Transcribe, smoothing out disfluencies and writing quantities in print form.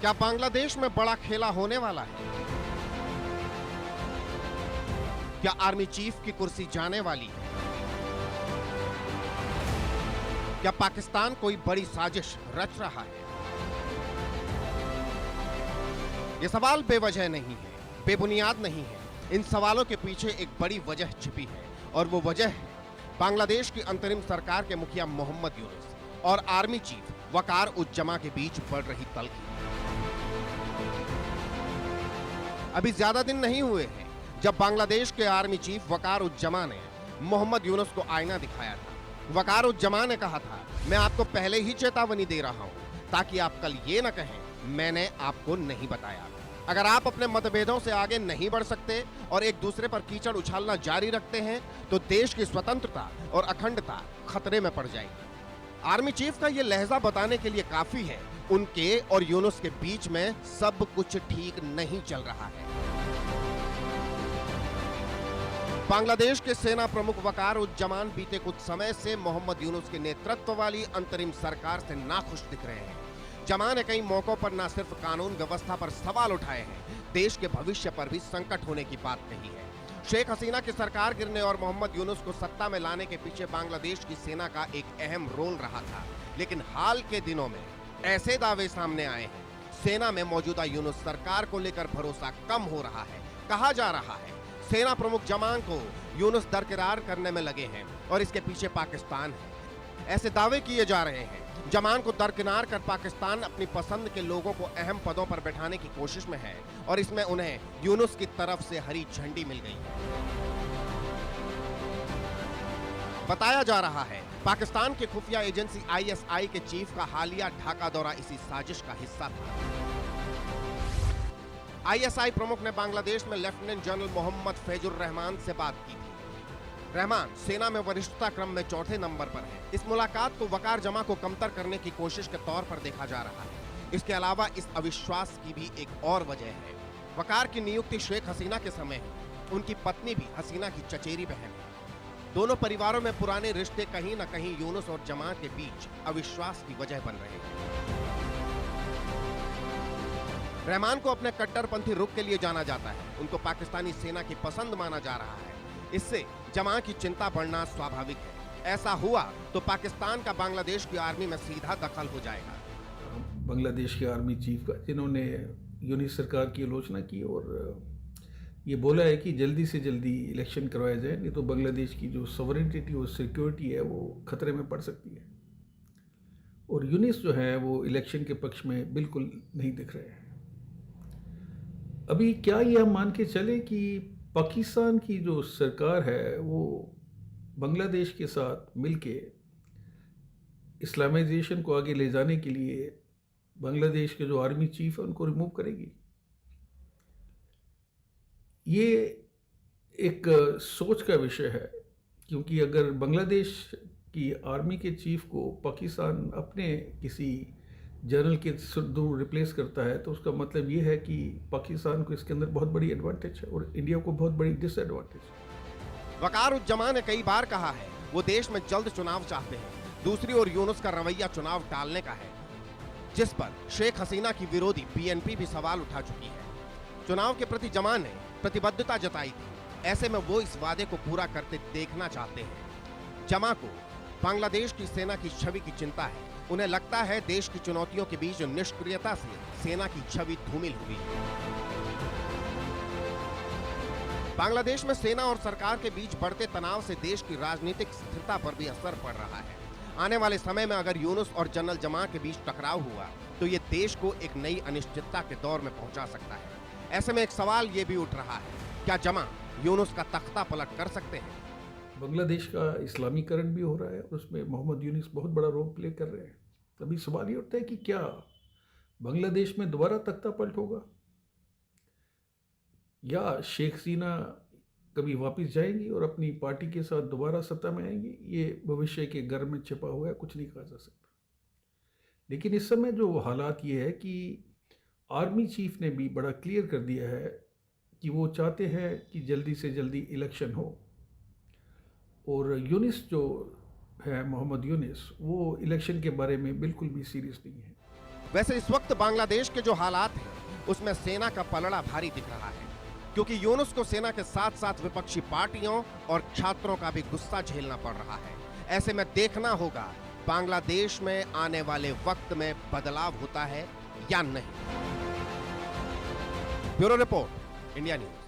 क्या बांग्लादेश में बड़ा खेला होने वाला है? क्या आर्मी चीफ की कुर्सी जाने वाली है? क्या पाकिस्तान कोई बड़ी साजिश रच रहा है? ये सवाल बेवजह नहीं है, बेबुनियाद नहीं है। इन सवालों के पीछे एक बड़ी वजह छिपी है और वो वजह है बांग्लादेश की अंतरिम सरकार के मुखिया मोहम्मद यूनुस और आर्मी चीफ वकार उज-जमा के बीच बढ़ रही तल्खी। अभी ज्यादा दिन नहीं हुए हैं जब बांग्लादेश के आर्मी चीफ वकार उज-जमा ने मोहम्मद यूनुस को आईना दिखाया था। वकार उज-जमा ने कहा था, मैं आपको पहले ही चेतावनी दे रहा हूं ताकि आप कल ये न कहें मैंने आपको नहीं बताया। अगर आप अपने मतभेदों से आगे नहीं बढ़ सकते और एक दूसरे पर कीचड़ उछालना जारी रखते हैं तो देश की स्वतंत्रता और अखंडता खतरे में पड़ जाएगी। आर्मी चीफ का यह लहजा बताने के लिए काफी है उनके और यूनुस के बीच में सब कुछ ठीक नहीं चल रहा है। बांग्लादेश के सेना प्रमुख वकार उज-जमान बीते कुछ समय से मोहम्मद यूनुस के नेतृत्व वाली अंतरिम सरकार से नाखुश दिख रहे हैं। जमा ने कई मौकों पर न सिर्फ कानून व्यवस्था पर सवाल उठाए हैं, देश के भविष्य पर भी संकट होने की बात कही है। शेख हसीना की सरकार गिरने और मोहम्मद यूनुस को सत्ता में लाने के पीछे बांग्लादेश की सेना का एक अहम रोल रहा था, लेकिन हाल के दिनों में ऐसे दावे सामने आए हैं, सेना में मौजूदा यूनुस सरकार को लेकर भरोसा कम हो रहा है। कहा जा रहा है सेना प्रमुख जमान को यूनुस दरकिरार करने में लगे हैं और इसके पीछे पाकिस्तान है। ऐसे दावे किए जा रहे हैं जमान को दरकिनार कर पाकिस्तान अपनी पसंद के लोगों को अहम पदों पर बैठाने की कोशिश में है और इसमें उन्हें यूनुस की तरफ से हरी झंडी मिल गई है। बताया जा रहा है पाकिस्तान के खुफिया एजेंसी आईएसआई के चीफ का हालिया ढाका दौरा इसी साजिश का हिस्सा था। आईएसआई प्रमुख ने बांग्लादेश में लेफ्टिनेंट जनरल मोहम्मद फैजुर रहमान से बात की थी। रहमान सेना में वरिष्ठता क्रम में चौथे नंबर पर है। इस मुलाकात को वकार जमा को कमतर करने की कोशिश के तौर पर देखा जा रहा है। इसके अलावा इस अविश्वास की भी एक और वजह है। वकार की नियुक्ति शेख हसीना के समय हुई। उनकी पत्नी भी हसीना की चचेरी बहन है। दोनों परिवारों में पुराने रिश्ते कहीं न कहीं यूनुस और जमा के बीच अविश्वास की वजह बन रहे हैं। रहमान को अपने कट्टरपंथी रुख के लिए जाना जाता है। उनको पाकिस्तानी सेना की पसंद माना जा रहा है। इससे जमा की चिंता बढ़ना स्वाभाविक है। ऐसा हुआ तो पाकिस्तान का बांग्लादेश की आर्मी में सीधा दखल हो जाएगा। बांग्लादेश के आर्मी चीफ का जिन्होंने यूनिस सरकार की आलोचना की और ये बोला है कि जल्दी से जल्दी इलेक्शन करवाया जाए, नहीं तो बांग्लादेश की जो सॉवरेनिटी और सिक्योरिटी है वो खतरे में पड़ सकती है। और यूनिस जो है वो इलेक्शन के पक्ष में बिल्कुल नहीं दिख रहे हैं। अभी क्या ये हम मान के चले कि पाकिस्तान की जो सरकार है वो बांग्लादेश के साथ मिलके इस्लामाइजेशन को आगे ले जाने के लिए बांग्लादेश के जो आर्मी चीफ है उनको रिमूव करेगी? ये एक सोच का विषय है, क्योंकि अगर बांग्लादेश की आर्मी के चीफ को पाकिस्तान अपने किसी जनरल के थ्रू रिप्लेस करता है तो उसका मतलब ये है कि पाकिस्तान को इसके अंदर बहुत बड़ी एडवांटेज है और इंडिया को बहुत बड़ी डिसएडवांटेज है। वकार उज-जमा ने कई बार कहा है वो देश में जल्द चुनाव चाहते हैं। दूसरी ओर यूनुस का रवैया चुनाव टालने का है, जिस पर शेख हसीना की विरोधी बीएनपी भी सवाल उठा चुकी है। चुनाव के प्रति जमा ने प्रतिबद्धता जताई थी। ऐसे में वो इस वादे को पूरा करते देखना चाहते हैं। जमा को बांग्लादेश की सेना की छवि की चिंता है। उन्हें लगता है देश की चुनौतियों के बीच निष्क्रियता से सेना की छवि धूमिल हुई है। बांग्लादेश में सेना और सरकार के बीच बढ़ते तनाव से देश की राजनीतिक स्थिरता पर भी असर पड़ रहा है। आने वाले समय में अगर यूनुस और जनरल जमा के बीच टकराव हुआ तो ये देश को एक नई अनिश्चितता के दौर में पहुंचा सकता है। ऐसे में एक सवाल ये भी उठ रहा है, क्या जमा यूनुस का तख्ता पलट कर सकते हैं? बांग्लादेश का इस्लामीकरण भी हो रहा है और उसमें मोहम्मद यूनुस बहुत बड़ा रोल प्ले कर रहे हैं। अभी सवाल ये उठता है कि क्या बांग्लादेश में दोबारा तख्ता पलट होगा या शेख हसीना कभी वापस जाएंगी और अपनी पार्टी के साथ दोबारा सत्ता में आएंगी? ये भविष्य के घर में छिपा हुआ है, कुछ नहीं कहा जा सकता। लेकिन इस समय जो हालात ये है कि आर्मी चीफ ने भी बड़ा क्लियर कर दिया है कि वो चाहते हैं कि जल्दी से जल्दी इलेक्शन हो और यूनुस जो है मोहम्मद यूनुस वो इलेक्शन के बारे में बिल्कुल भी सीरियस नहीं है। वैसे इस वक्त बांग्लादेश के जो हालात हैं उसमें सेना का पलड़ा भारी दिख रहा है, क्योंकि यूनुस को सेना के साथ साथ विपक्षी पार्टियों और छात्रों का भी गुस्सा झेलना पड़ रहा है। ऐसे में देखना होगा बांग्लादेश में आने वाले वक्त में बदलाव होता है या नहीं। Bureau report, India news.